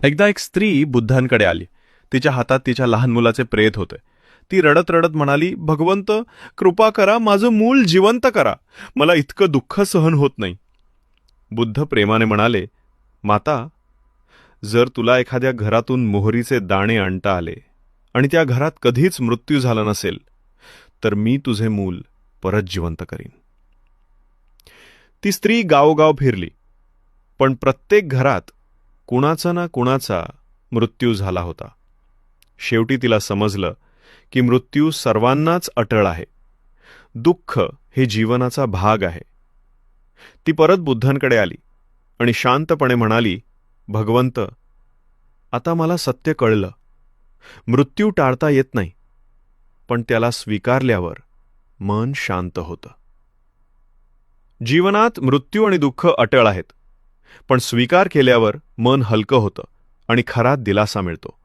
एकदा एक स्त्री बुद्धांकडे आली. तिच्या हातात तिच्या लहान मुलाचे प्रेत होते. ती रडत रडत म्हणाली, भगवंत, कृपा करा, माझं मूल जिवंत करा. मला इतकं दुःख सहन होत नाही. बुद्ध प्रेमाने म्हणाले, माता, जर तुला एखाद्या घरातून मोहरीचे दाणे आणता आले आणि त्या घरात कधीच मृत्यू झाला नसेल, तर मी तुझे मूल परत जिवंत करीन. ती स्त्री गावोगाव फिरली, पण प्रत्येक घरात कुणाचा ना कुणाचा मृत्यू झाला होता. शेवटी तिला समजलं की मृत्यू सर्वांनाच अटळ आहे. दुःख हे जीवनाचा भाग आहे. ती परत बुद्धांकडे आली आणि शांतपणे म्हणाली, भगवंत, आता मला सत्य कळलं. मृत्यू टाळता येत नाही, पण त्याला स्वीकारल्यावर मन शांत होतं. जीवनात मृत्यू आणि दुःख अटळ आहेत, पण स्वीकार केल्यावर मन हलकं होतं आणि खरा दिलासा मिळतो.